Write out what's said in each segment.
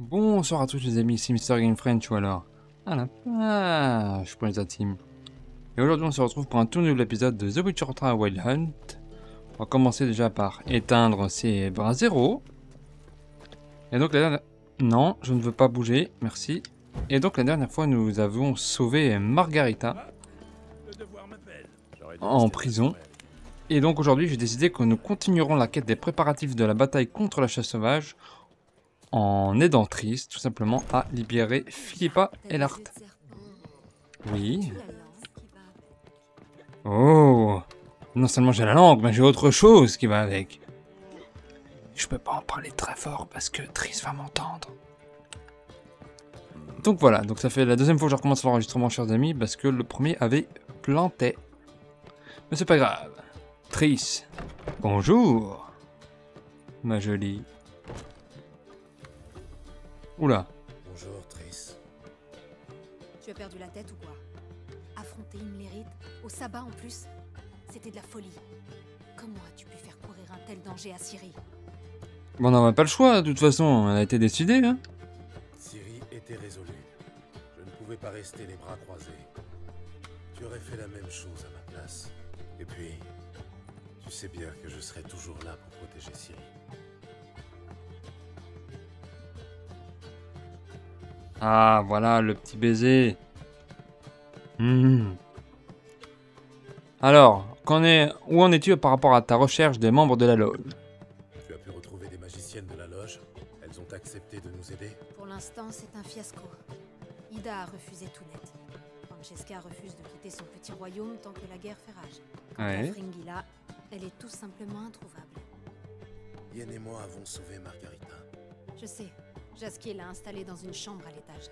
Bonsoir à tous les amis, c'est Mr. Game French ou alors à la page pour les team. Et aujourd'hui on se retrouve pour un tout nouvel épisode de The Witcher 3 Wild Hunt. On va commencer déjà par éteindre ces bras zéro. Et donc la dernière... Non, je ne veux pas bouger, merci. Et donc la dernière fois nous avons sauvé Margarita en prison. Et donc aujourd'hui j'ai décidé que nous continuerons la quête des préparatifs de la bataille contre la chasse sauvage en aidant Triss tout simplement à libérer Philippa Eilhart. Oui. Oh, non seulement j'ai la langue, mais j'ai autre chose qui va avec. Je peux pas en parler très fort parce que Triss va m'entendre. Donc voilà, donc ça fait la deuxième fois que je recommence l'enregistrement, chers amis, parce que le premier avait planté. Mais c'est pas grave. Triss, bonjour, ma jolie. Oula. Bonjour, Triss. Tu as perdu la tête ou quoi? Affronter une Léride, au sabbat en plus, c'était de la folie. Comment as-tu pu faire courir un tel danger à Ciri? Bon, on n'avait pas le choix, de toute façon, elle a été décidée, hein. Ciri était résolue. Je ne pouvais pas rester les bras croisés. Tu aurais fait la même chose à ma place. Et puis, tu sais bien que je serai toujours là pour protéger Ciri. Ah, voilà, le petit baiser. Alors, où en es-tu par rapport à ta recherche des membres de la loge? Tu as pu retrouver des magiciennes de la loge? Elles ont accepté de nous aider? Pour l'instant, c'est un fiasco. Ida a refusé tout net. Francesca refuse de quitter son petit royaume tant que la guerre fait rage. Quant à Fringilla, elle est tout simplement introuvable. Yen et moi avons sauvé Margarita. Je sais, Jaskier l'a installée dans une chambre à l'étage.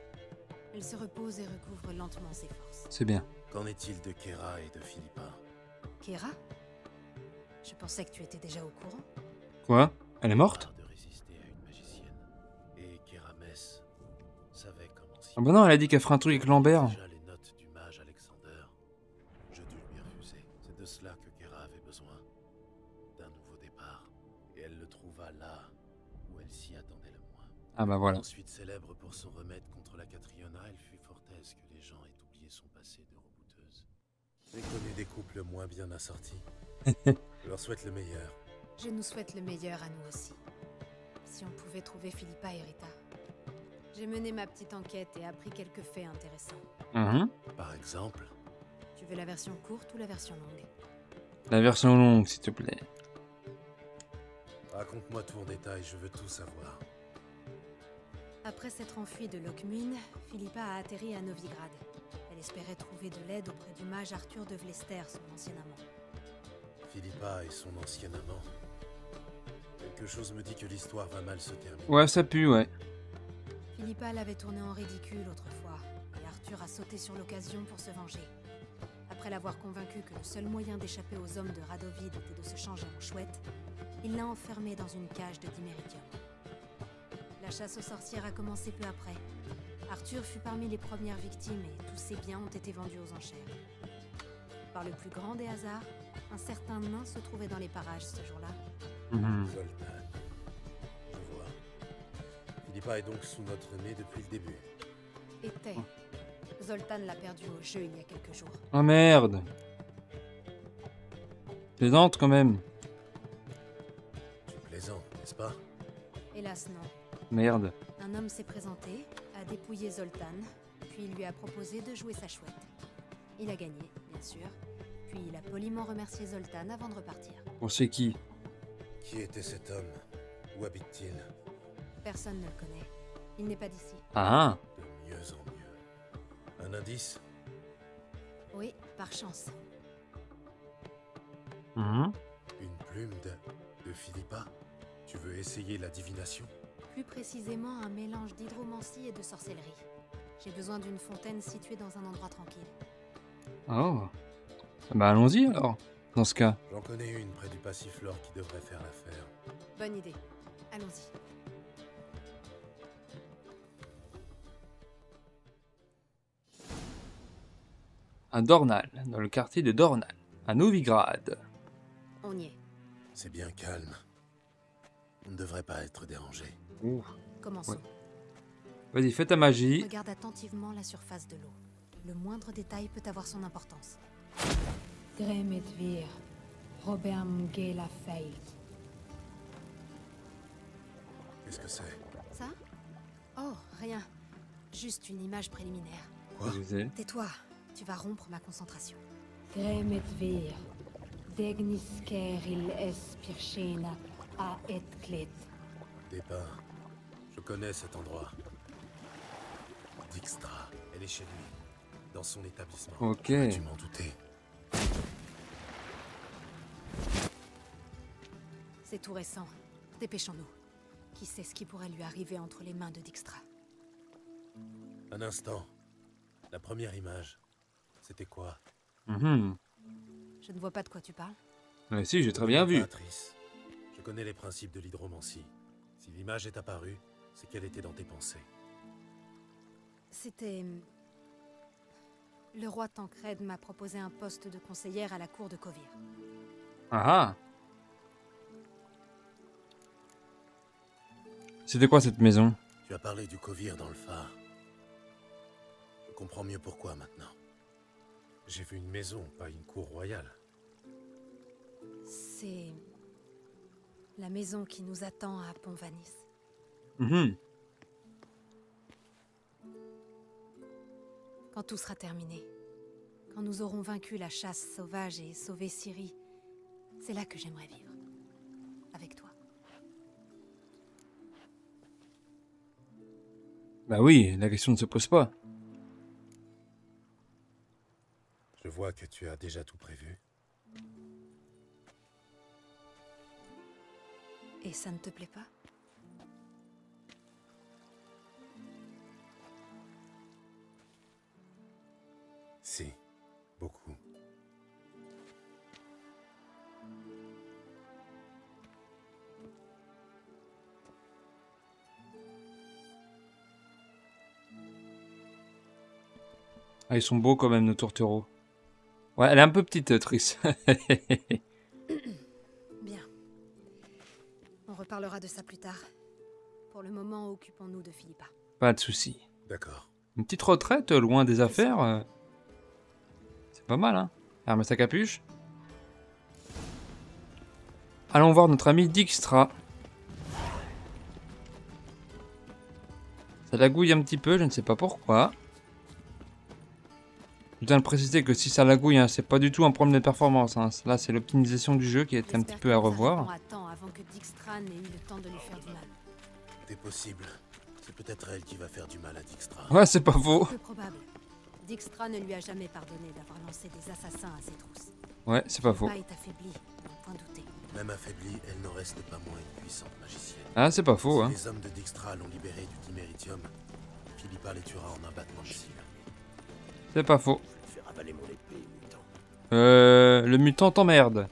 Elle se repose et recouvre lentement ses forces. C'est bien. Qu'en est-il de Kera et de Philippa? Kera? Je pensais que tu étais déjà au courant. Quoi? Elle est morte? De résister à une magicienne. Et Keramès savait comment s'y Ah bah non, elle a dit qu'elle ferait un truc avec Lambert. déjà les notes du mage Alexander. Je dus lui refuser. C'est de cela que Kera avait besoin. D'un nouveau départ. Et elle le trouva là où elle s'y attendait le moins. Ah bah voilà. Ensuite célèbre pour son remède contre la Catriona, elle fut fort aise que les gens aient oublié son passé de rebouteuse. J'ai connu des couples moins bien assortis. Je leur souhaite le meilleur. Je nous souhaite le meilleur à nous aussi. Si on pouvait trouver Philippa et Rita. J'ai mené ma petite enquête et appris quelques faits intéressants. Par exemple, Tu veux la version courte ou la version longue? La version longue, s'il te plaît. raconte-moi tout en détail, je veux tout savoir. Après s'être enfuie de Lockmune, Philippa a atterri à Novigrad. Elle espérait trouver de l'aide auprès du mage Arthur de Vlester, son ancien amant. Philippa et son ancien amant. Quelque chose me dit que l'histoire va mal se terminer. Ouais, ça pue, ouais. Philippa l'avait tourné en ridicule autrefois, et Arthur a sauté sur l'occasion pour se venger. Après l'avoir convaincu que le seul moyen d'échapper aux hommes de Radovid était de se changer en chouette, il l'a enfermée dans une cage de diméridium. La chasse aux sorcières a commencé peu après. Arthur fut parmi les premières victimes et tous ses biens ont été vendus aux enchères. Par le plus grand des hasards, un certain nain se trouvait dans les parages ce jour-là. Zoltan. Je vois. Philippa est donc sous notre nez depuis le début. Était. Zoltan l'a perdu au jeu il y a quelques jours. Oh merde. Plaisante quand même. Tu plaisantes, n'est-ce pas? Hélas non. Merde. Un homme s'est présenté, a dépouillé Zoltan, puis il lui a proposé de jouer sa chouette. Il a gagné, bien sûr, puis il a poliment remercié Zoltan avant de repartir. On sait qui? Qui était cet homme? Où habite-t-il? Personne ne le connaît. Il n'est pas d'ici. Ah. De mieux en mieux. Un indice? Oui, par chance. Une plume de Philippa? Tu veux essayer la divination? Plus précisément, un mélange d'hydromancie et de sorcellerie. J'ai besoin d'une fontaine située dans un endroit tranquille. Oh. Bah allons-y alors, dans ce cas. J'en connais une près du Passiflore qui devrait faire l'affaire. Bonne idée. Allons-y. À Dornal, dans le quartier de Dornal, à Novigrad. On y est. C'est bien calme. On ne devrait pas être dérangé. Ouh. Commençons. Ouais. Vas-y, fais ta magie. Regarde attentivement la surface de l'eau. Le moindre détail peut avoir son importance. Dremetvir, Robert Mgela Fail. Qu'est-ce que c'est? Ça? Oh, rien. Juste une image préliminaire. Quoi? Tais-toi, tu vas rompre ma concentration. Dremetvir, Degnisker il Espirchena a et Klet. Départ. Je connais cet endroit. Dijkstra, elle est chez lui. Dans son établissement. Ok. Tu m'en doutais. C'est tout récent. Dépêchons-nous. Qui sait ce qui pourrait lui arriver entre les mains de Dijkstra? Un instant. La première image, c'était quoi? Je ne vois pas de quoi tu parles. Ouais, si, j'ai très bien vu. Patrice, je connais les principes de l'hydromancie. Si l'image est apparue, c'est qu'elle était dans tes pensées. C'était... Le roi Tancred m'a proposé un poste de conseillère à la cour de Kovir. Ah ah. C'était quoi cette maison? Tu as parlé du Kovir dans le phare. Je comprends mieux pourquoi maintenant. J'ai vu une maison, pas une cour royale. C'est... la maison qui nous attend à Pont-Vanis. Quand tout sera terminé, quand nous aurons vaincu la chasse sauvage et sauvé Ciri, c'est là que j'aimerais vivre. Avec toi. Bah oui, la question ne se pose pas. Je vois que tu as déjà tout prévu. Et ça ne te plaît pas? Si, beaucoup. Ah, ils sont beaux quand même, nos tourtereaux. Ouais, elle est un peu petite, Triss. Bien. On reparlera de ça plus tard. Pour le moment, occupons-nous de Philippa. Pas de souci. D'accord. Une petite retraite, loin des affaires. C'est pas mal, hein. Elle remet sa capuche. Allons voir notre ami Dijkstra. Ça lagouille un petit peu, je ne sais pas pourquoi. Je tiens à le préciser que si ça lagouille, hein, c'est pas du tout un problème de performance. Hein. Là, c'est l'optimisation du jeu qui est un petit peu à revoir. Avant que Dijkstra n'ait eu le temps de lui faire du mal. C'est possible. C'est peut-être elle qui va faire du mal à Dijkstra. Ouais, c'est pas faux. Peu probable. Dijkstra ne lui a jamais pardonné d'avoir lancé des assassins à ses trousses. Ouais, c'est pas faux. Philippa est affaiblie, n'en point douter. Même affaiblie, elle n'en reste pas moins une puissante magicienne. Ah, c'est pas faux, hein. Si les hommes de Dijkstra l'ont libérée du Diméritium, Philippa les tuera en un battement de cils. C'est pas faux. Je vais faire avaler mon épée, mutant. Le mutant t'emmerde.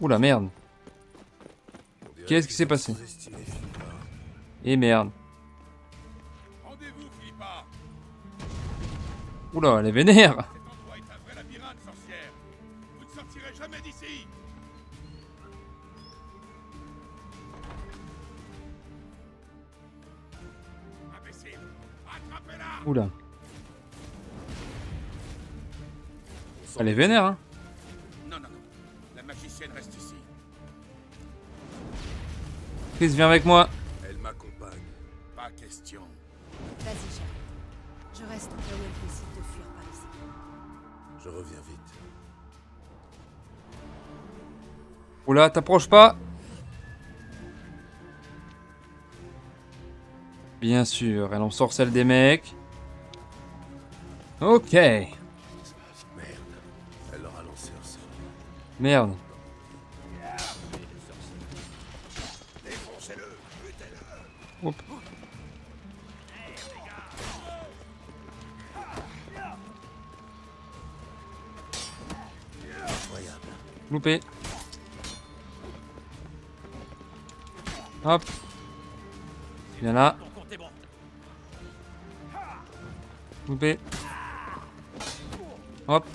Oula, merde. Qu'est-ce qui s'est passé? Et merde. Rendez-vous, Philippa. Oula, elle est vénère. Cet endroit est un vrai labyrinthe, sorcière. Vous ne sortirez jamais d'ici. Imbécile, attrapez-la. Oula. Elle est vénère, hein. Non, non, non. La magicienne reste ici. Chris, viens avec moi. Elle m'accompagne. Pas question. Vas-y, chérie. Je reste au cas où elle décide de fuir par ici. Je reviens vite. Oula, t'approches pas. Bien sûr, elle en sorcelle des mecs. Ok. Merde. Elle leur a lancé un sort. Merde. Hop. Incroyable. Loupé. Hop. Viens là. Loupé. Hop.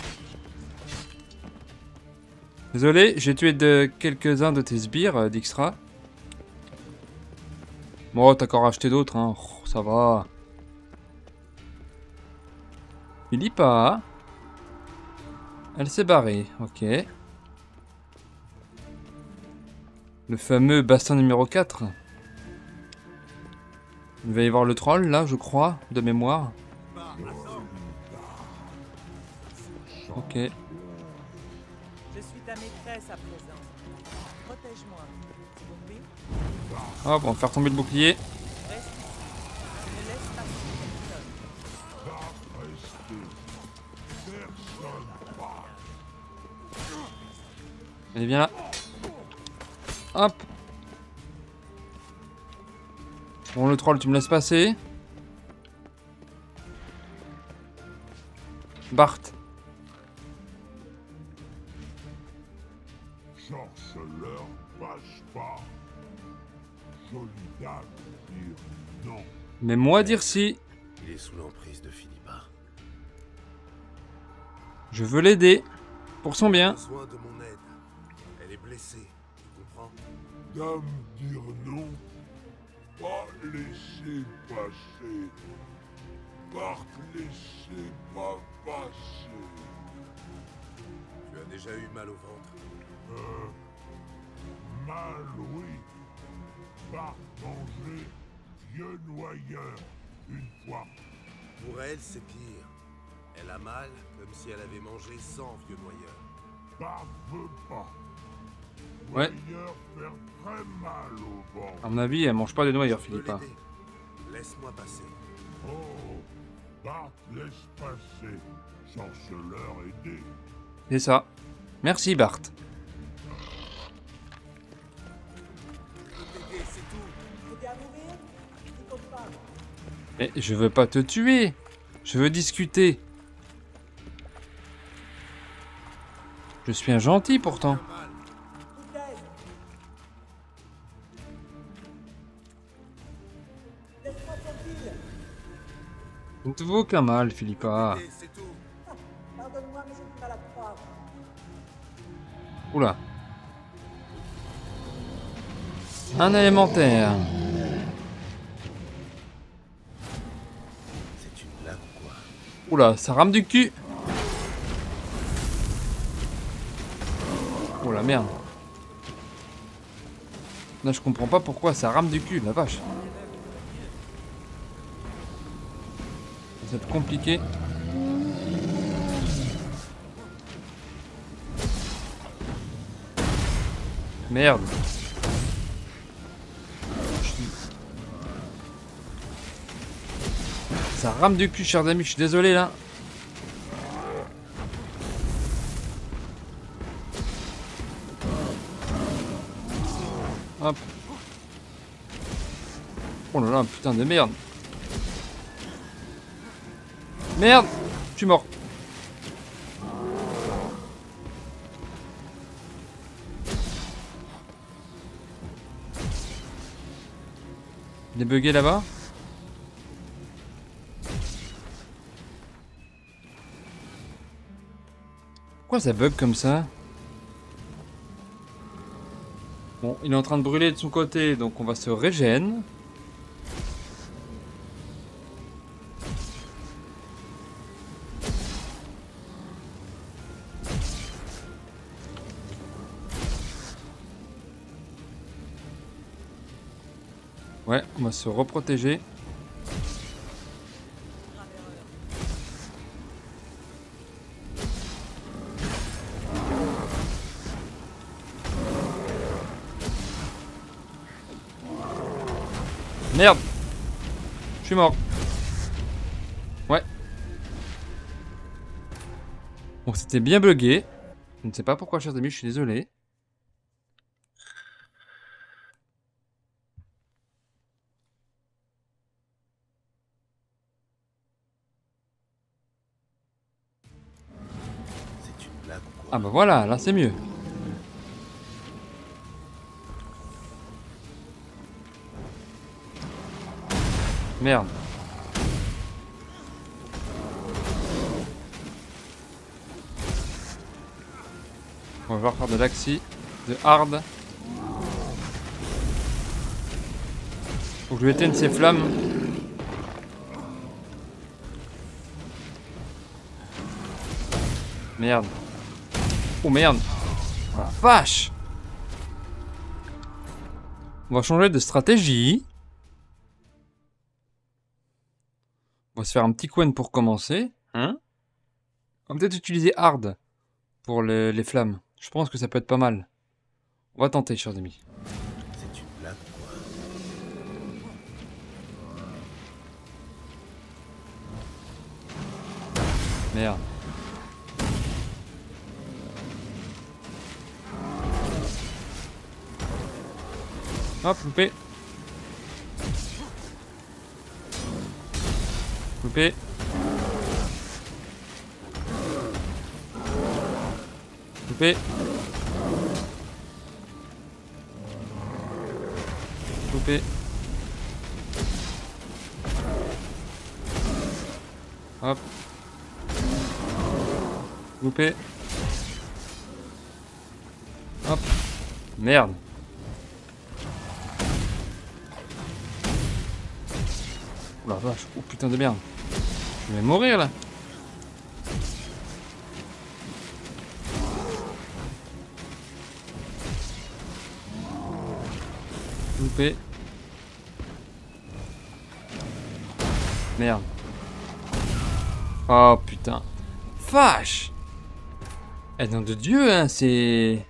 Désolé, j'ai tué quelques-uns de tes sbires, Dijkstra. Bon, t'as qu'à en racheter d'autres, hein. Oh, ça va. Philippa. Elle s'est barrée, ok. Le fameux bassin numéro 4. Il va y avoir le troll, là, je crois, de mémoire. Ok. Je suis ta maîtresse à présent. Protège-moi. C'est compris? Hop, on va faire tomber le bouclier. Reste ici. Ne laisse pas personne. Allez, viens là. Hop. Bon, le troll, tu me laisses passer. Bart. Sorceleur, passe pas. Soldat, dire non. Mais moi dire si. Il est sous l'emprise de Philippa. Je veux l'aider. Pour son Il a bien. besoin de mon aide. Elle est blessée, tu comprends? Dame, dire non. Pas laisser passer. Bart, laissez pas passer. Tu as déjà eu mal au ventre? Mal, oui. Bart manger vieux noyeur une fois. Pour elle, c'est pire. Elle a mal comme si elle avait mangé 100 vieux noyeurs. Bart veut pas. Ouais. Noyeur faire très mal au ventre. À mon avis, elle mange pas des noyaux, Je peux Philippa. l'aider. Laisse-moi passer. Oh, Bart laisse passer. Sorceleur aidé. C'est ça. Merci, Bart. T'aider à mourir? Tu comptes pas. Mais je veux pas te tuer. Je veux discuter. Je suis un gentil pourtant. Foutaise. Laisse-moi tranquille. Ne te vaut qu'un mal, Philippa. Et c'est tout. Pardonne-moi, mais j'ai du mal à te croire. Oula. Un élémentaire. C'est une blague ou quoi? Oula, ça rame du cul. Oh la merde. Là, je comprends pas pourquoi ça rame du cul, la vache. Ça va être compliqué. Merde. Ça rame du cul, chers amis, je suis désolé là. Hop. Oh là là, putain de merde. Merde, je suis mort. Il est bugué là-bas. Pourquoi ça bug comme ça? Bon, il est en train de brûler de son côté, donc on va se régène. Ouais, on va se reprotéger. Merde! Je suis mort. Ouais. Bon, c'était bien bugué. Je ne sais pas pourquoi, chers amis, je suis désolé. C'est une blague ou quoi? Ah bah voilà, là c'est mieux. Merde. On va devoir faire de l'axi, de hard. Faut que je lui éteigne ces flammes. Merde. Oh merde. Oh la vache. On va changer de stratégie. On va se faire un petit coin pour commencer. Hein? On va peut-être utiliser hard pour les flammes. Je pense que ça peut être pas mal. On va tenter, chers amis. C'est une blague, quoi. Merde. Hop, loupé. Loupé. Loupé. Loupé. Hop. Loupé. Hop. Merde. Oh la vache. Oh putain de merde. Je vais mourir là. Loupé. Merde. Oh putain. Vache. Eh nom de Dieu, hein, c'est...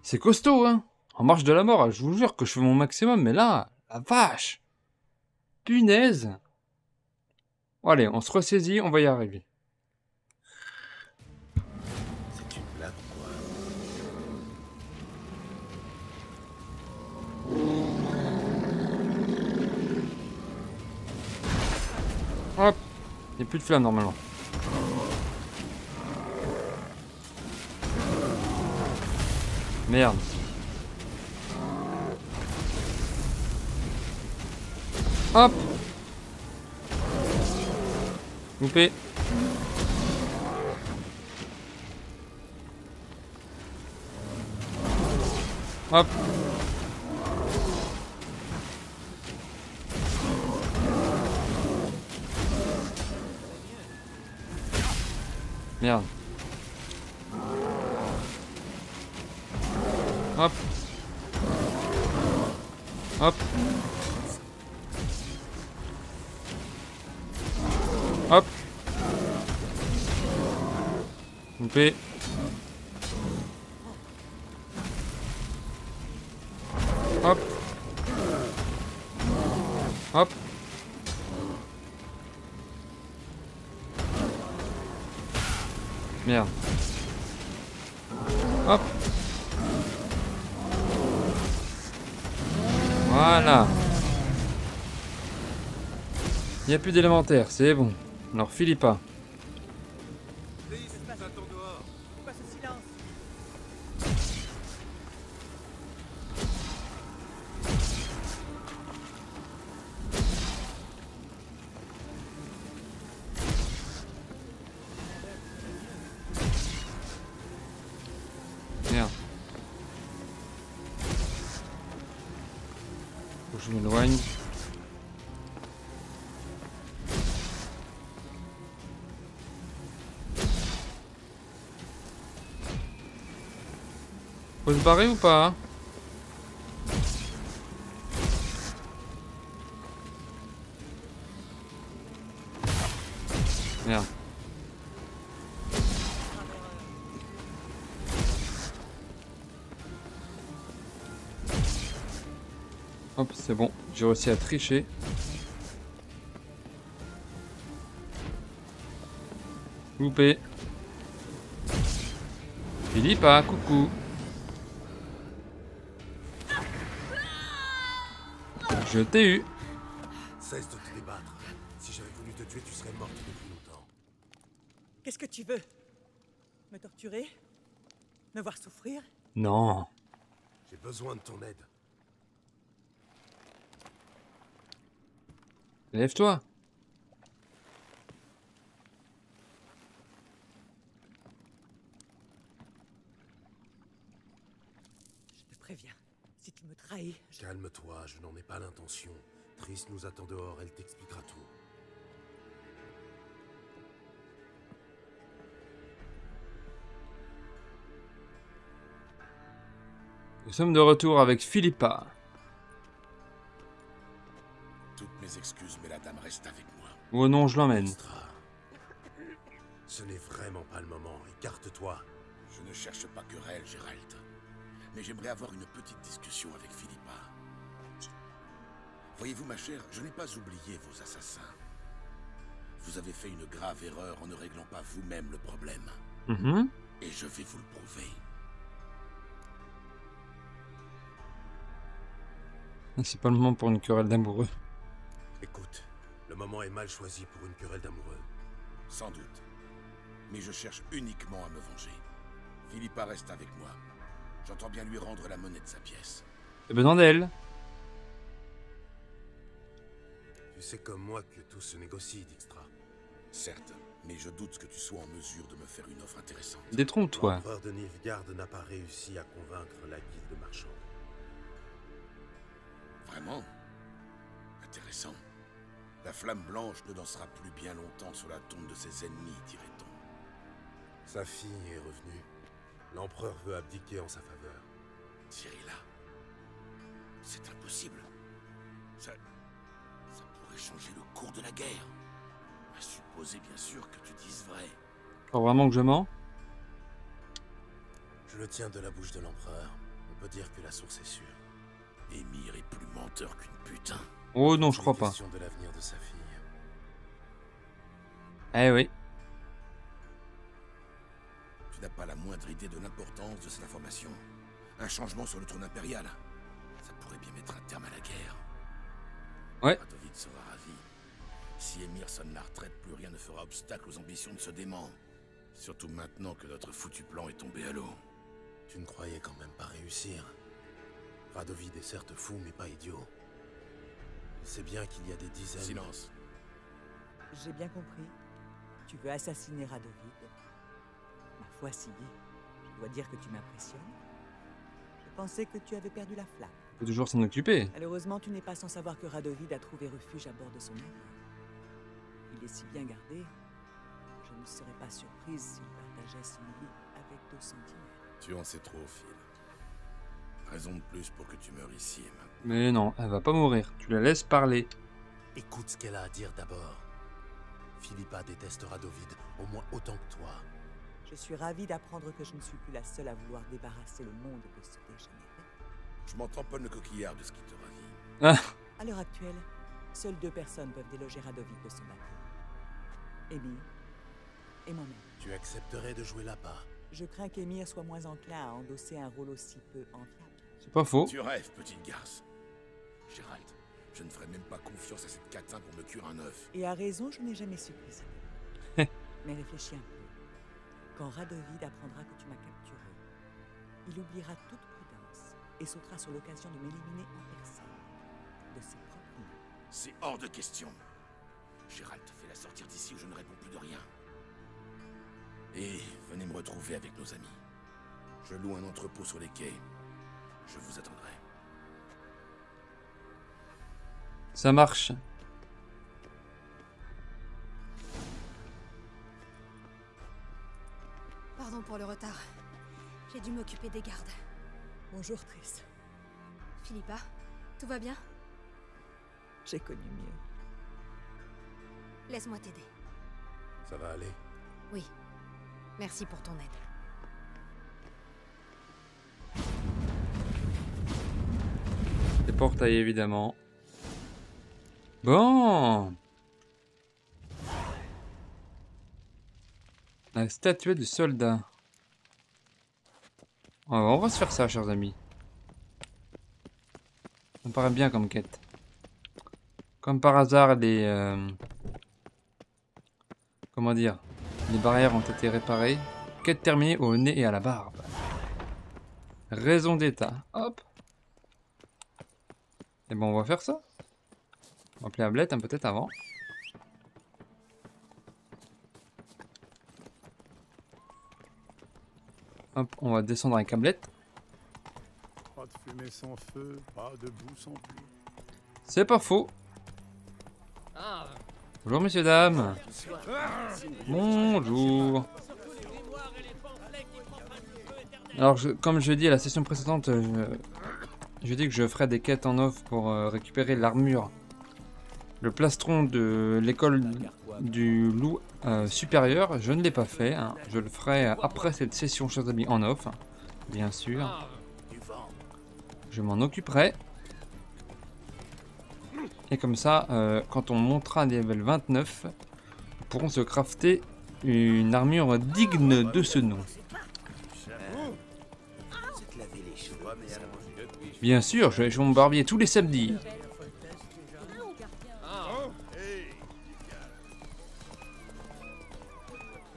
C'est costaud, hein. En marche de la mort, je vous jure que je fais mon maximum, mais là, la vache. Punaise. Bon, allez, on se ressaisit, on va y arriver. C'est une blague, quoi. Hop. Il n'y a plus de flamme normalement. Merde. Hop. Loupé. Hop. Merde. Hop. Hop. Hop. Loupé. Hop. Hop. Merde. Hop. Voilà. Il n'y a plus d'élémentaire, c'est bon. Alors Philippa. Pourquoi ce silence? Merde. Faut que je m'éloigne. Faut se barrer ou pas hein? Merde. Hop, c'est bon. J'ai réussi à tricher. Loupé. Philippa, coucou. Je t'ai eu. Cesse de te débattre. Si j'avais voulu te tuer, tu serais morte depuis longtemps. Qu'est-ce que tu veux? Me torturer? Me voir souffrir? Non. J'ai besoin de ton aide. Lève-toi. Je te préviens, si tu me trahis, trahi. Calme-toi, je n'en ai pas l'intention. Triss nous attend dehors, elle t'expliquera tout. Nous sommes de retour avec Philippa. Toutes mes excuses, mais la dame reste avec moi. Oh non, je l'emmène. Extra. Ce n'est vraiment pas le moment, écarte-toi. Je ne cherche pas querelle, Gérald. Mais j'aimerais avoir une petite discussion avec Philippa. Voyez-vous, ma chère, je n'ai pas oublié vos assassins. Vous avez fait une grave erreur en ne réglant pas vous-même le problème. Mhm. Et je vais vous le prouver. C'est pas le moment pour une querelle d'amoureux. Écoute, le moment est mal choisi pour une querelle d'amoureux. Sans doute. Mais je cherche uniquement à me venger. Philippa reste avec moi. J'entends bien lui rendre la monnaie de sa pièce. J'ai besoin d'elle. Tu sais comme moi que tout se négocie, Dijkstra. Certes, mais je doute que tu sois en mesure de me faire une offre intéressante. Détrompe-toi. L'empereur de Nilfgaard n'a pas réussi à convaincre la guilde marchande. Vraiment? Intéressant. La flamme blanche ne dansera plus bien longtemps sur la tombe de ses ennemis, dirait-on. Sa fille est revenue. L'empereur veut abdiquer en sa faveur. Cyrilla, c'est impossible. Ça pourrait changer le cours de la guerre. À supposer bien sûr que tu dises vrai. Faut vraiment que je mens? Je le tiens de la bouche de l'empereur. On peut dire que la source est sûre. Émir est plus menteur qu'une putain. Oh non, je crois C'est pas. question de l'avenir de sa fille. Eh oui. Tu n'as pas la moindre idée de l'importance de cette information. Un changement sur le trône impérial. Ça pourrait bien mettre un terme à la guerre. Ouais. Radovid sera ravi. Si Émir sonne la retraite, plus rien ne fera obstacle aux ambitions de ce dément. Surtout maintenant que notre foutu plan est tombé à l'eau. Tu ne croyais quand même pas réussir. Radovid est certes fou, mais pas idiot. Il sait bien qu'il y a des dizaines... Silence. J'ai bien compris. Tu veux assassiner Radovid. Ma foi, Sylvie, je dois dire que tu m'impressionnes. Je pensais que tu avais perdu la flamme. Il faut toujours s'en occuper. Malheureusement, tu n'es pas sans savoir que Radovid a trouvé refuge à bord de son navire. Il est si bien gardé, je ne serais pas surprise s'il partageait son lit avec 2 sentinelles. Tu en sais trop, Phil. Raison de plus pour que tu meurs ici et maintenant. Mais non, elle va pas mourir. Tu la laisses parler. Écoute ce qu'elle a à dire d'abord. Philippa déteste Radovid au moins autant que toi. Je suis ravie d'apprendre que je ne suis plus la seule à vouloir débarrasser le monde de ce dégénéré. Je m'en tamponne le coquillard de ce qui te ravit. Ah, À l'heure actuelle, seules 2 personnes peuvent déloger Radovid de son bateau. Émir et moi-même. Tu accepterais de jouer là-bas. Je crains qu'Émir soit moins enclin à endosser un rôle aussi peu enviable. c'est pas faux. Tu rêves, petite garce. Gérald, je ne ferai même pas confiance à cette catin pour me cuire un œuf. Et à raison, je n'ai jamais su cuisiner. Mais réfléchis un peu. Quand Radovid apprendra que tu m'as capturé, il oubliera toute prudence et sautera sur l'occasion de m'éliminer en personne, de ses propres mains. C'est hors de question. Gérald, fais-la sortir d'ici ou je ne réponds plus de rien. Et venez me retrouver avec nos amis. Je loue un entrepôt sur les quais. Je vous attendrai. Ça marche. Pardon pour le retard. J'ai dû m'occuper des gardes. Bonjour, Triss. Philippa, tout va bien? J'ai connu mieux. Laisse-moi t'aider. Ça va aller. Oui. Merci pour ton aide. Les portails, évidemment. Bon. La statuette du soldat. On va se faire ça, chers amis. Ça me paraît bien comme quête. Comme par hasard, les... comment dire? Les barrières ont été réparées. Quête terminée au nez et à la barbe. Raison d'état. Hop. Et bon, on va faire ça. On va appeler Ablette peut-être avant. Hop, on va descendre avec Ablette. Pas de feu Fumée sans feu, pas de boue sans pluie. C'est pas faux. Bonjour messieurs, dames. Bonjour. Alors, comme je dis à la session précédente, je dis que je ferai des quêtes en off pour récupérer l'armure. Le plastron de l'école du loup supérieur, je ne l'ai pas fait. Hein. Je le ferai après cette session, chers amis, en off. Bien sûr. Je m'en occuperai. Et comme ça, quand on montera à level 29, nous pourrons se crafter une armure digne de ce nom. Bien sûr, je vais chez mon barbier tous les samedis.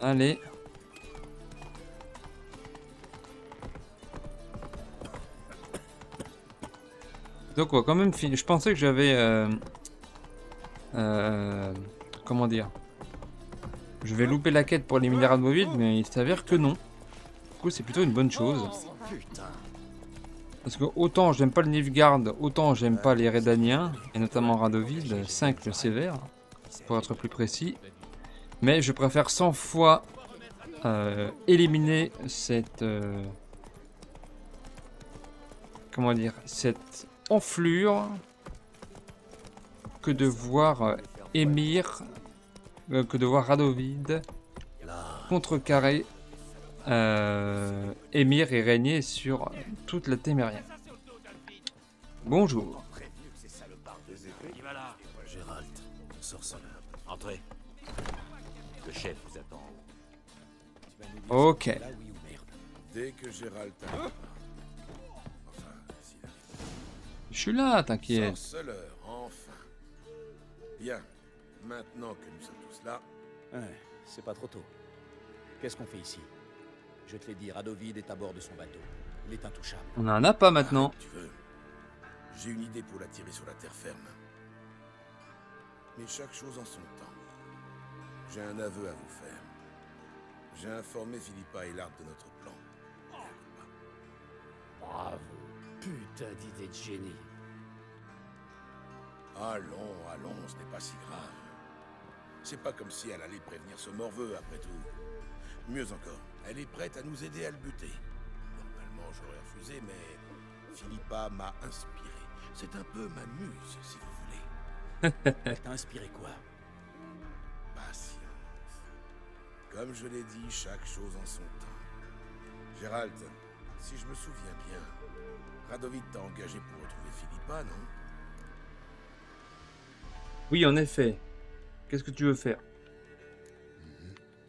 Allez. Donc on va quand même finir. Je pensais que j'avais... comment dire? Je vais louper la quête pour éliminer Radovid, mais il s'avère que non. Du coup c'est plutôt une bonne chose. Parce que autant j'aime pas le Nilfgaard, autant j'aime pas les Redaniens, et notamment Radovid, 5 le sévère, pour être plus précis. Mais je préfère 100 fois éliminer cette... comment dire? Cette enflure que de voir Émir, que de voir Radovid contrecarrer Émir et régner sur toute la Téméria. Bonjour. Gérald, sorceleur. Entrez. Le chef vous attend. Ok. Dès que Gérald t'arrive. Enfin, s'il arrive. Je suis là, t'inquiète. Sorceleur, enfin. Bien. Maintenant que nous sommes tous là, Ouais, c'est pas trop tôt. Qu'est-ce qu'on fait ici? Je te l'ai dit, Radovid est à bord de son bateau. Il est intouchable. On n'en a pas maintenant. tu veux. J'ai une idée pour l'attirer sur la terre ferme. Mais chaque chose en son temps. J'ai un aveu à vous faire. J'ai informé Philippa et Lard de notre plan. Bravo. Putain d'idée de génie. Allons, allons, ce n'est pas si grave. C'est pas comme si elle allait prévenir ce morveux, après tout. Mieux encore, elle est prête à nous aider à le buter. Normalement, j'aurais refusé, mais Philippa m'a inspiré. C'est un peu ma muse, si vous voulez. Elle t'a inspiré quoi? Patience. Comme je l'ai dit, chaque chose en son temps. Gérald, si je me souviens bien, Radovid t'a engagé pour retrouver Philippa, non? Oui, en effet. Qu'est-ce que tu veux faire?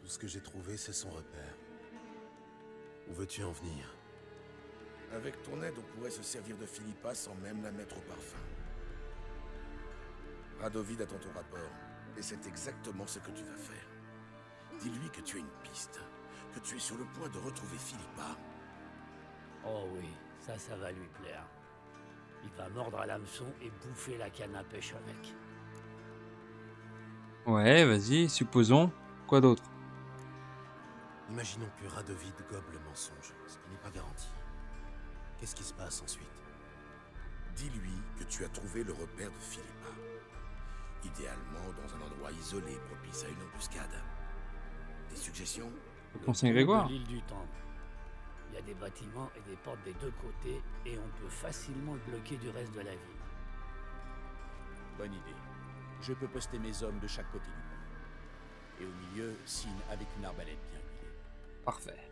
Tout ce que j'ai trouvé, c'est son repère. Où veux-tu en venir? Avec ton aide, on pourrait se servir de Philippa sans même la mettre au parfum. Radovid attend ton rapport, et c'est exactement ce que tu vas faire. Dis-lui que tu as une piste, que tu es sur le point de retrouver Philippa. Oh oui, ça va lui plaire. Il va mordre à l'hameçon et bouffer la canne à pêche avec. Ouais, vas-y, supposons. Quoi d'autre? Imaginons que Radovid gobe le mensonge, ce qui n'est pas garanti. Qu'est-ce qui se passe ensuite? Dis-lui que tu as trouvé le repère de Philippa. Idéalement dans un endroit isolé propice à une embuscade. Des suggestions? Pour Saint-Grégoire. De l'île du Temple. Il y a des bâtiments et des portes des deux côtés et on peut facilement le bloquer du reste de la ville. Bonne idée. Je peux poster mes hommes de chaque côté du pont. Et au milieu, Sin avec une arbalète bien huilée. Parfait.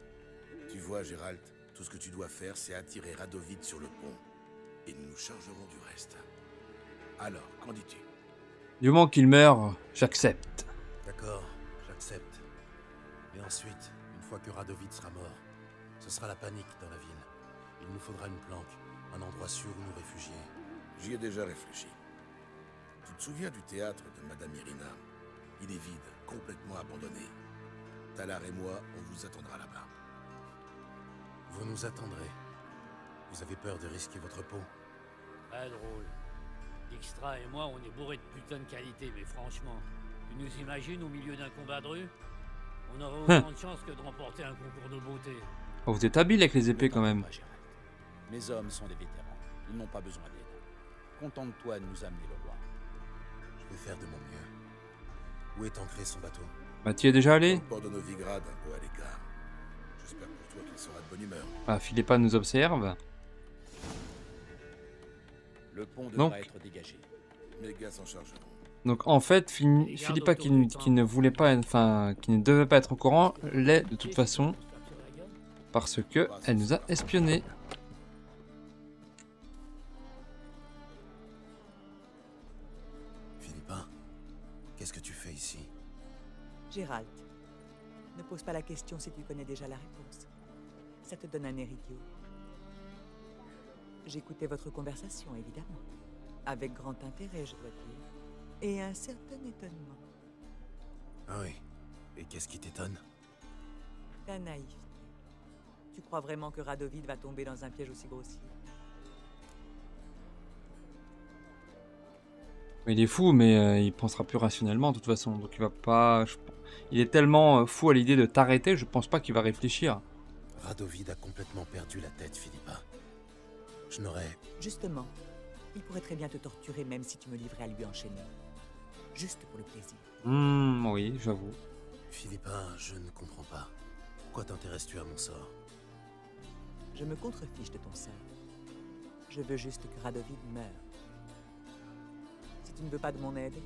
Tu vois, Gérald, tout ce que tu dois faire, c'est attirer Radovid sur le pont. Et nous nous chargerons du reste. Alors, qu'en dis-tu? Du moment qu'il meurt, j'accepte. D'accord, j'accepte. Mais ensuite, une fois que Radovid sera mort, ce sera la panique dans la ville. Il nous faudra une planque, un endroit sûr où nous réfugier. J'y ai déjà réfléchi. Tu te souviens du théâtre de Madame Irina? Il est vide, complètement abandonné. Talar et moi, on vous attendra là-bas. Vous nous attendrez. Vous avez peur de risquer votre peau? Très drôle. Dijkstra et moi, on est bourrés de putain de qualité, mais franchement, tu nous imagines au milieu d'un combat de rue? On aurait autant de chance que de remporter un concours de beauté. Oh, vous êtes habile avec les épées quand même. Pas, Gérald. Mes hommes sont des vétérans. Ils n'ont pas besoin d'aide. Contente-toi de nous amener le roi. Je vais faire de mon mieux. Où est ancré son bateau? Bah, tu y es déjà allé? Port de Novigrad, un peu à l'écart. J'espère pour toi qu'il sera de bonne humeur. Ah, Philippa nous observe. Le pont devra Donc. être dégagé. Mes gars s'en chargeront. Donc en fait, Philippa qui ne voulait pas, enfin, qui ne devait pas être au courant, l'est de toute façon. Parce que elle nous a espionnés. Philippa, qu'est-ce que tu fais ici? Gérald, ne pose pas la question si tu connais déjà la réponse. Ça te donne un air idiot. J'écoutais votre conversation, évidemment. Avec grand intérêt, je dois dire. Et un certain étonnement. Ah oui. Et qu'est-ce qui t'étonne? Ta naïveté. Tu crois vraiment que Radovid va tomber dans un piège aussi grossier? Il est fou, mais il pensera plus rationnellement de toute façon. Donc il va pas. Il est tellement fou à l'idée de t'arrêter, je pense pas qu'il va réfléchir. Radovid a complètement perdu la tête, Philippa. Je n'aurais... Justement, il pourrait très bien te torturer même si tu me livrais à lui enchaîner. Juste pour le plaisir. Oui, j'avoue. Philippa, je ne comprends pas. Pourquoi t'intéresses-tu à mon sort? Je me contrefiche de ton sort. Je veux juste que Radovid meure. Si tu ne veux pas de mon aide,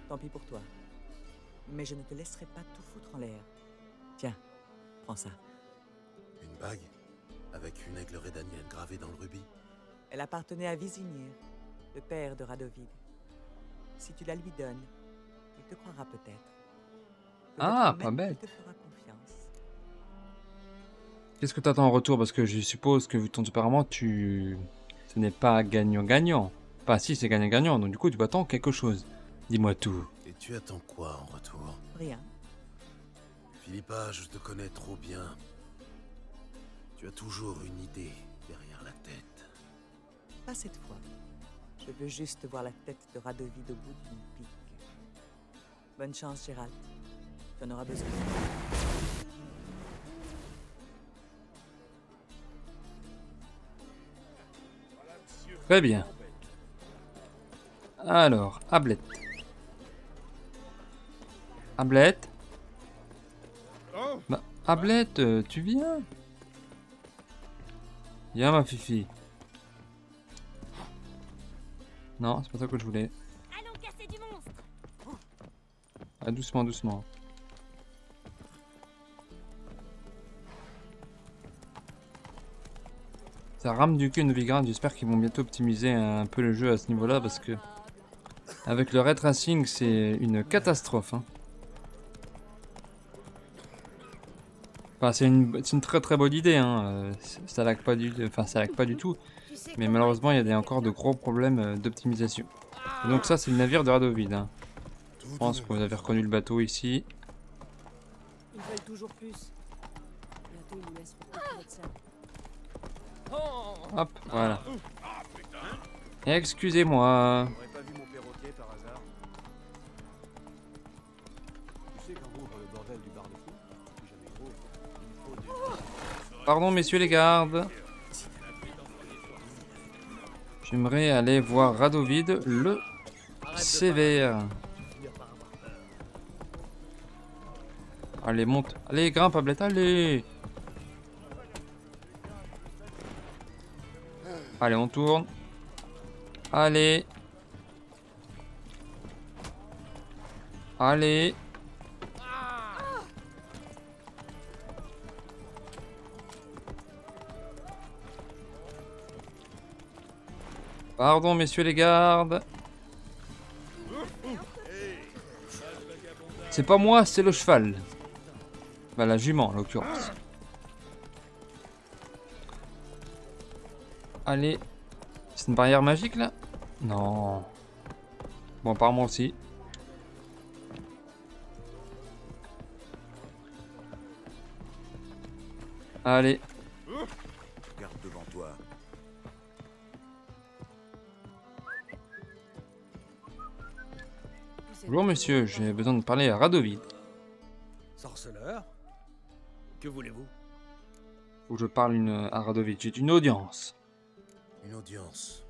tant pis pour toi. Mais je ne te laisserai pas tout foutre en l'air. Tiens, prends ça. Une bague? Avec une aigle redanienne gravée dans le rubis? Elle appartenait à Vizimir, le père de Radovid. Si tu la lui donnes, il te croira peut-être. Ah, Peut-être pas même bête. qu'il te fera confiance. Qu'est-ce que t'attends en retour? Parce que je suppose que vu ton tempérament, ce n'est pas gagnant-gagnant. Enfin, si, c'est gagnant-gagnant, donc du coup, tu attends quelque chose. Dis-moi tout. Et tu attends quoi en retour? Rien. Philippa, je te connais trop bien. Tu as toujours une idée derrière la tête. Pas cette fois. Je veux juste voir la tête de Radovid au bout d'une pique. Bonne chance, Gérald. Tu en auras besoin. Très bien. Alors, Ablette. Ablette? Bah, Ablette, tu viens? Viens, ma fifi. Non, c'est pas ça que je voulais. Allons casser du monstre. Ah, doucement, doucement. Ça rame du cul Novigrad, j'espère qu'ils vont bientôt optimiser un peu le jeu à ce niveau-là parce que avec le ray tracing c'est une catastrophe. Hein. Enfin c'est une très très bonne idée, hein. Ça lag pas du tout, mais malheureusement il y a encore de gros problèmes d'optimisation. Donc ça c'est le navire de Radovid. Hein. Je pense que vous avez reconnu le bateau ici. Ils veulent toujours plus. Bientôt ils nous laisseront plus de ça. Hop, voilà. Excusez-moi. T'aurais pas vu mon perroquet par hasard? Tu sais qu'en gros, dans le bordel du bar de fou, plus jamais gros, il faut du... Pardon messieurs les gardes. J'aimerais aller voir Radovid le sévère. Allez monte. Allez grimpe Ablette, allez. Allez, on tourne. Allez. Allez. Pardon, messieurs les gardes. C'est pas moi, c'est le cheval. Bah, la jument, en l'occurrence. Allez. C'est une barrière magique, là? Non. Bon, apparemment aussi. Allez. Regarde devant toi. Bonjour, monsieur. J'ai besoin de parler à Radovid. Sorceleur? Que voulez-vous? Faut que je parle à Radovid. J'ai une audience. Une audience.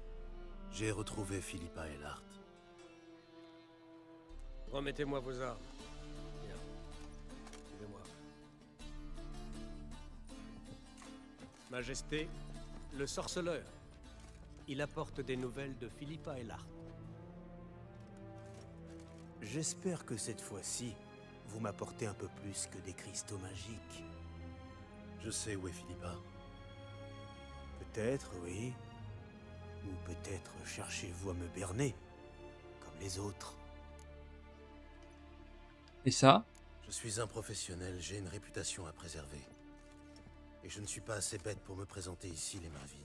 J'ai retrouvé Philippa Eilhart. Remettez-moi vos armes. Bien. Suivez-moi. Majesté, le sorceleur. Il apporte des nouvelles de Philippa Eilhart. J'espère que cette fois-ci, vous m'apportez un peu plus que des cristaux magiques. Je sais où est Philippa. Peut-être, oui. Ou peut-être cherchez-vous à me berner, comme les autres. Et ça? Je suis un professionnel, j'ai une réputation à préserver. Et je ne suis pas assez bête pour me présenter ici les mains vides.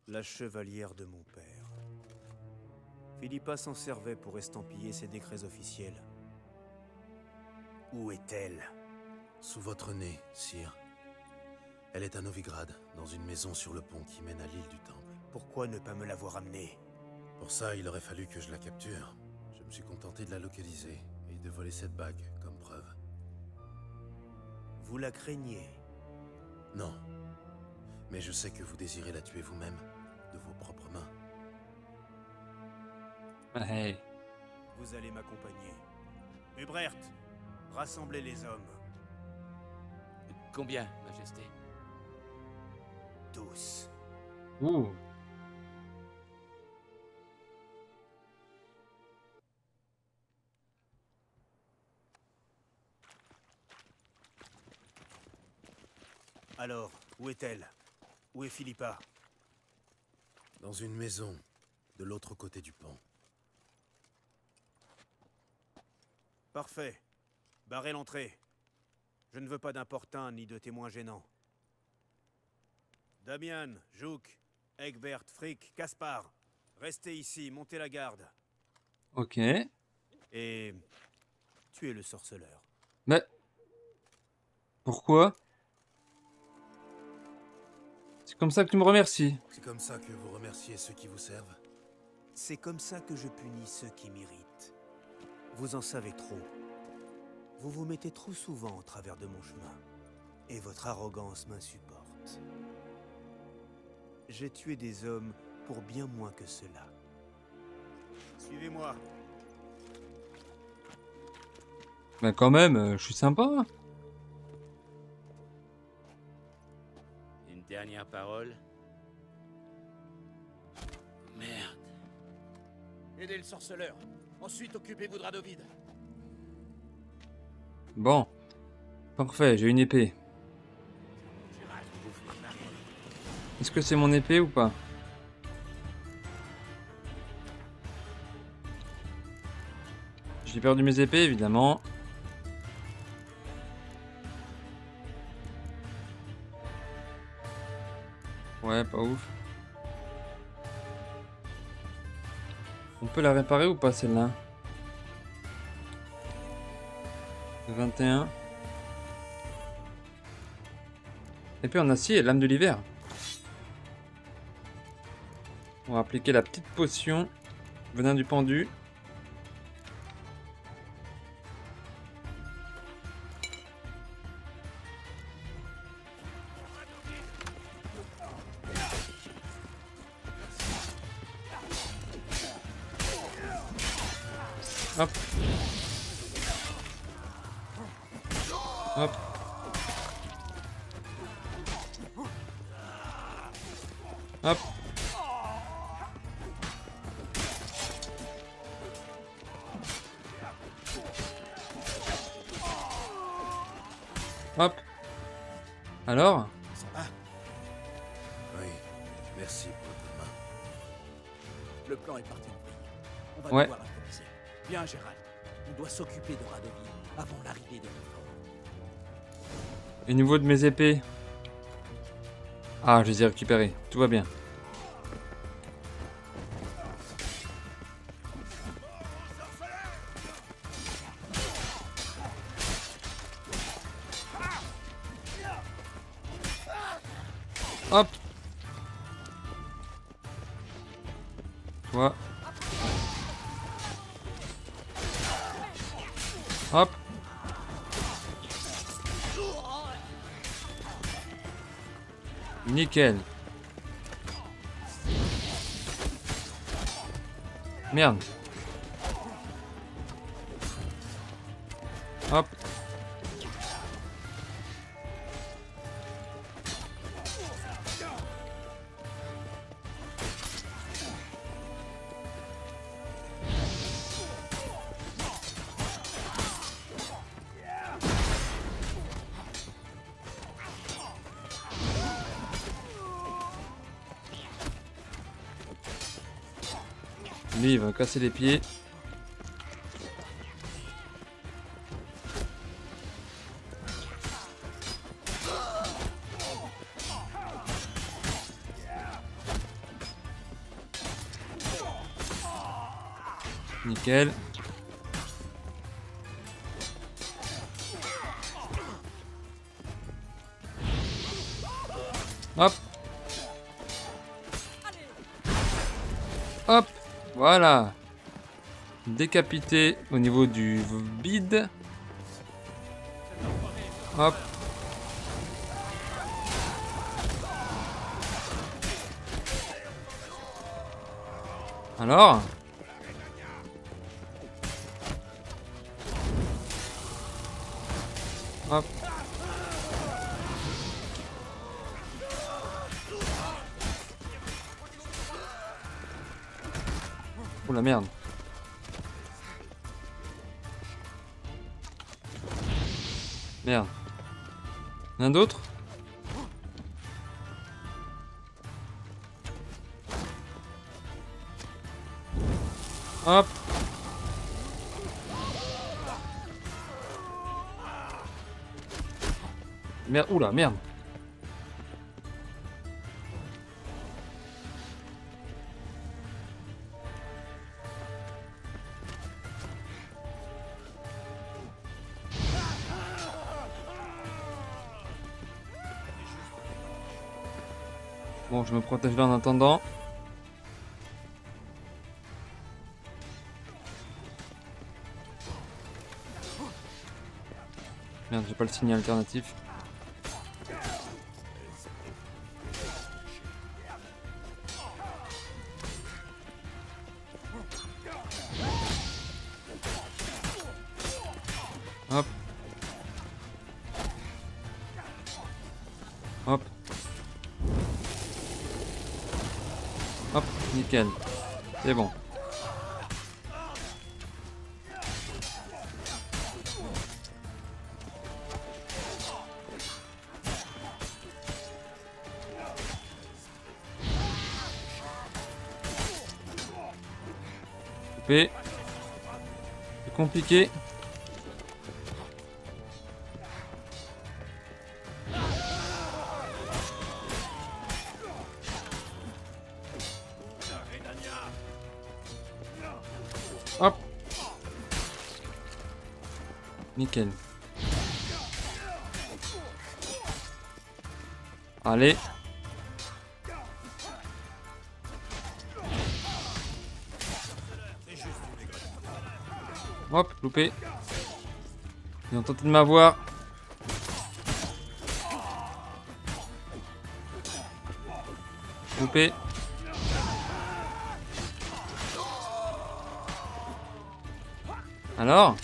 La chevalière de mon père. Philippa s'en servait pour estampiller ses décrets officiels. Où est-elle? Sous votre nez, sire. Elle est à Novigrad, dans une maison sur le pont qui mène à l'île du Temple. Pourquoi ne pas me l'avoir amenée? Pour ça, il aurait fallu que je la capture. Je me suis contenté de la localiser et de voler cette bague comme preuve. Vous la craignez? Non. Mais je sais que vous désirez la tuer vous-même, de vos propres mains. Hey. Vous allez m'accompagner. Hubert, rassemblez les hommes. Combien, Majesté? Tous. Ouh. Alors, où est-elle? Où est Philippa? Dans une maison, de l'autre côté du pont. Parfait. Barrez l'entrée. Je ne veux pas d'importuns ni de témoins gênants. Damian, Jouk, Egbert, Frick, Caspar, restez ici, montez la garde. Ok. Et tuez le sorceleur. Mais... Pourquoi? C'est comme ça que tu me remercies. C'est comme ça que vous remerciez ceux qui vous servent? C'est comme ça que je punis ceux qui m'irritent. Vous en savez trop. Vous vous mettez trop souvent en travers de mon chemin. Et votre arrogance m'insupporte. J'ai tué des hommes pour bien moins que cela. Suivez-moi. Mais quand même, je suis sympa. Une dernière parole. Merde. Aidez le sorceleur. Ensuite, occupez-vous de Radovid. Bon. Parfait, j'ai une épée. Est-ce que c'est mon épée ou pas? J'ai perdu mes épées, évidemment. Ouais, pas ouf. On peut la réparer ou pas, celle-là? 21. Épée en acier, lame de l'hiver. On va appliquer la petite potion. Venin du pendu. Hop. Hop. Hop. Hop. Alors? Oui, merci pour votre main. Le plan est parti en vrille. On va Ouais. devoir improviser. Viens, Gérald. On doit s'occuper de Radovid avant l'arrivée des renforts. Et au niveau de mes épées? Ah, je les ai récupérées. Tout va bien. Hop. Toi. Hop. Nickel. Merde. Hop. Lui, il va me casser les pieds. Nickel. Hop. Hop. Voilà. Décapité au niveau du bide. Hop. Alors? Hop. Oh la merde. Merde. Rien d'autre? Hop. Merde, oula, merde. Bon, je me protège là en attendant. Merde, j'ai pas le signe alternatif. Hop. Hop. Hop, nickel. C'est bon. Coupé. C'est compliqué. Hop. Nickel. Allez. Hop, loupé. Ils ont tenté de m'avoir. Loupé. Alors?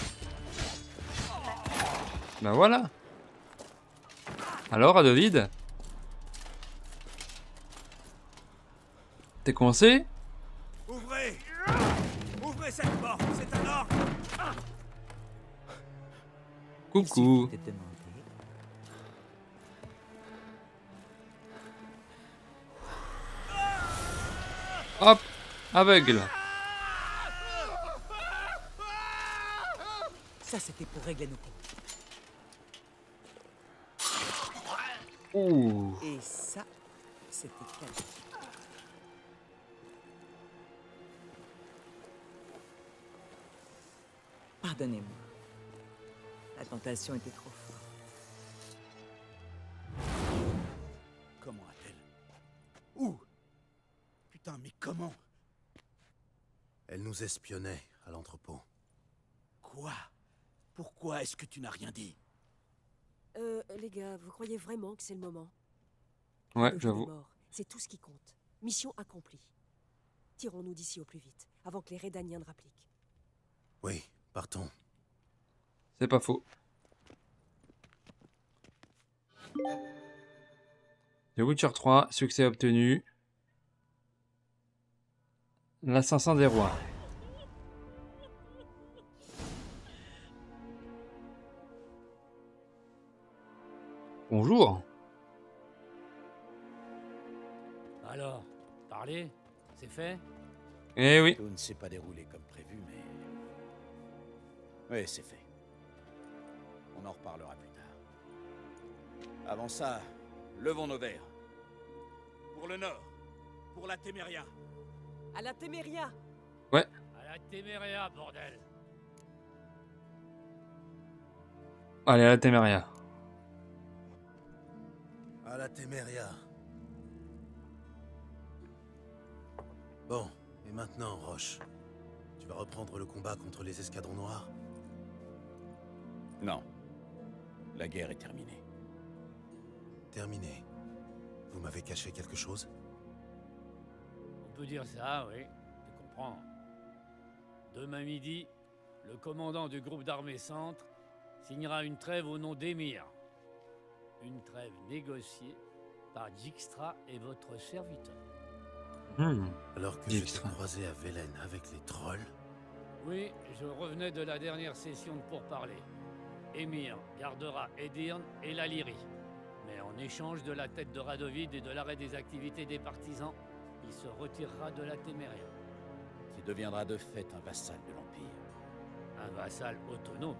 Ben voilà. Alors, David? T'es coincé? Ouvrez! Ouvrez cette porte, c'est un ordre! Coucou. Hop, aveugle. Ça, c'était pour régler nos comptes. Ouh. Et ça, c'était cadeau. Pardonnez-moi. La tentation était trop forte. Comment a-t-elle? Où? Putain, mais comment? Elle nous espionnait à l'entrepôt. Quoi? Pourquoi est-ce que tu n'as rien dit? Les gars, vous croyez vraiment que c'est le moment? Ouais, Le j'avoue. est mort, c'est tout ce qui compte. Mission accomplie. Tirons-nous d'ici au plus vite, avant que les Redaniens ne rappliquent. Oui, partons. C'est pas faux. The Witcher 3, succès obtenu. L'assassin des rois. Bonjour. Alors, parler, c'est fait? Eh oui. Tout ne s'est pas déroulé comme prévu, mais... Oui, c'est fait. On en reparlera plus tard. Avant ça, levons nos verres. Pour le Nord, pour la Téméria. À la Téméria! Ouais. À la Téméria, bordel! Allez, à la Téméria. À la Téméria. Bon, et maintenant, Roche, tu vas reprendre le combat contre les escadrons noirs? Non. La guerre est terminée. Terminé. Vous m'avez caché quelque chose? On peut dire ça, oui. Je comprends. Demain midi, le commandant du groupe d'armée centre signera une trêve au nom d'Emir. Une trêve négociée par Dijkstra et votre serviteur. Alors que je t'ai croisé à Velen avec les trolls? Oui, je revenais de la dernière session de pourparlers. Emir gardera Edirne et la Lyrie. Mais en échange de la tête de Radovid et de l'arrêt des activités des partisans, il se retirera de la Téméria. Qui deviendra de fait un vassal de l'Empire. Un vassal autonome,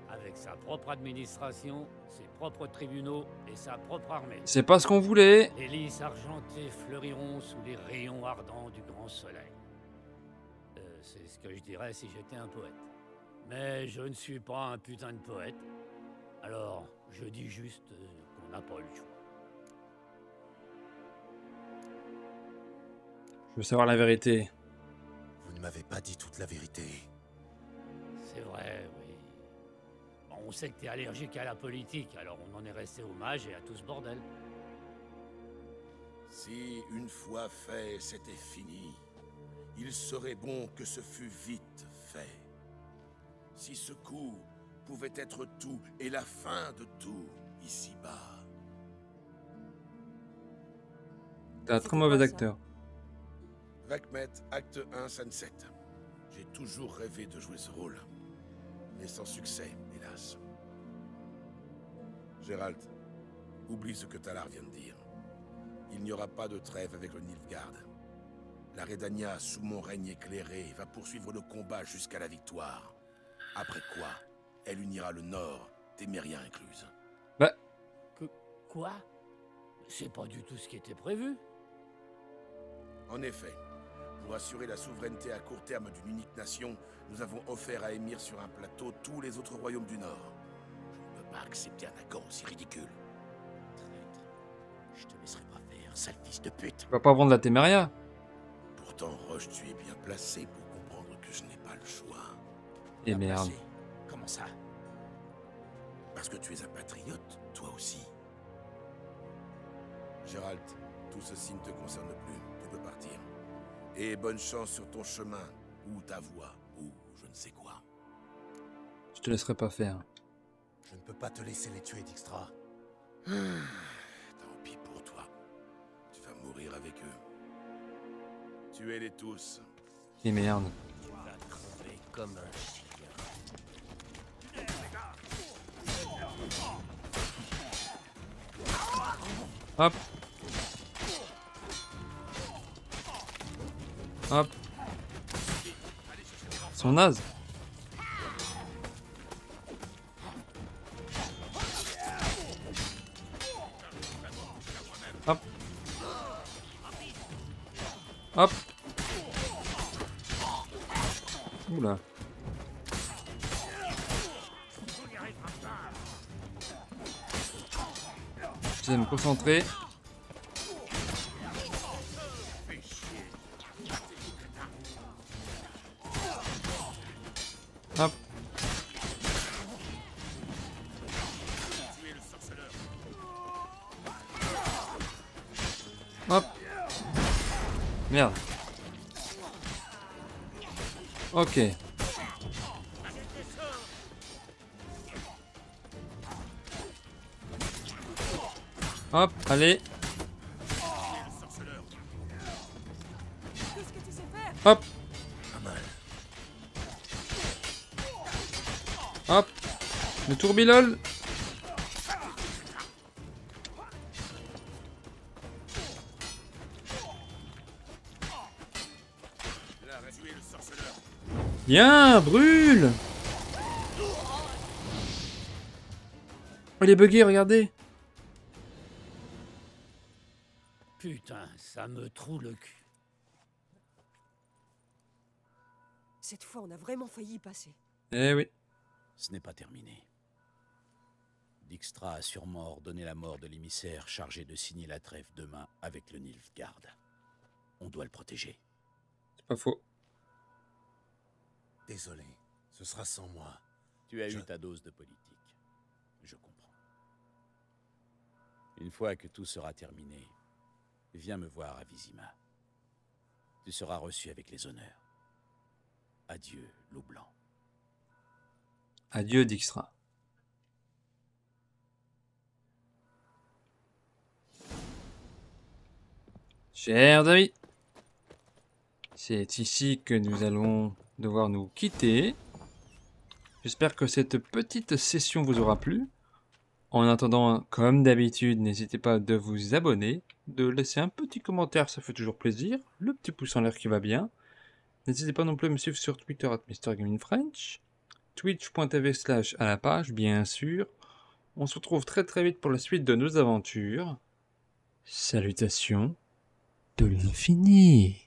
avec sa propre administration, ses propres tribunaux et sa propre armée. C'est pas ce qu'on voulait. Les lys argentés fleuriront sous les rayons ardents du grand soleil. C'est ce que je dirais si j'étais un poète. Mais je ne suis pas un putain de poète. Alors, je dis juste qu'on n'a pas eu le choix. Je veux savoir la vérité. Vous ne m'avez pas dit toute la vérité. C'est vrai, oui. Bon, on sait que t'es allergique à la politique, alors on en est resté au mage et à tout ce bordel. Si, une fois fait, c'était fini, il serait bon que ce fût vite fait. Si ce coup pouvait être tout et la fin de tout ici-bas. T'es un très mauvais acteur. Vakmet, acte 1, scène 7. J'ai toujours rêvé de jouer ce rôle, mais sans succès, hélas. Gérald, oublie ce que Talar vient de dire. Il n'y aura pas de trêve avec le Nilfgaard. La Redania, sous mon règne éclairé, va poursuivre le combat jusqu'à la victoire. Après quoi, elle unira le Nord, Témérien incluse. Bah... Quoi? C'est pas du tout ce qui était prévu. En effet, pour assurer la souveraineté à court terme d'une unique nation, nous avons offert à Émir sur un plateau tous les autres royaumes du Nord. Je ne peux pas accepter un accord aussi ridicule. Traître, je te laisserai pas faire, sale fils de pute. Tu vas pas vendre la Téméria. Pourtant, Roche, tu es bien placé pour comprendre que je n'ai pas le choix. Et merde. Placé. Comment ça? Parce que tu es un patriote, toi aussi. Gérald, tout ceci ne te concerne plus. Tu peux partir. Et bonne chance sur ton chemin, ou ta voie, ou je ne sais quoi. Je te laisserai pas faire. Je ne peux pas te laisser les tuer, Dijkstra. Tant pis pour toi. Tu vas mourir avec eux. Tuez-les tous. Et merde. Tu vas crever comme un chien. Hop. Hop. Ils sont nazes. Hop. Hop. Oula. Je vais me concentrer. Hop. Hop. Merde. Ok. Hop, allez. Qu'est-ce que tu sais faire? Hop. Hop. Le tourbilol. Bien, brûle. Oh, il est bugué, regardez. Putain, ça me troue le cul. Cette fois, on a vraiment failli y passer. Eh oui. Ce n'est pas terminé. Dijkstra a sûrement ordonné la mort de l'émissaire chargé de signer la trêve demain avec le Nilfgaard. On doit le protéger. C'est pas faux. Désolé, ce sera sans moi. Tu as eu ta dose de politique. Je comprends. Une fois que tout sera terminé, viens me voir à Vizima. Tu seras reçu avec les honneurs. Adieu, loup blanc. Adieu, Dijkstra. Chers amis, c'est ici que nous allons devoir nous quitter. J'espère que cette petite session vous aura plu. En attendant, comme d'habitude, n'hésitez pas de vous abonner, de laisser un petit commentaire, ça fait toujours plaisir, le petit pouce en l'air qui va bien. N'hésitez pas non plus à me suivre sur Twitter @MrGamingFrench, twitch.tv/à-la-page, bien sûr. On se retrouve très vite pour la suite de nos aventures. Salutations de l'infini.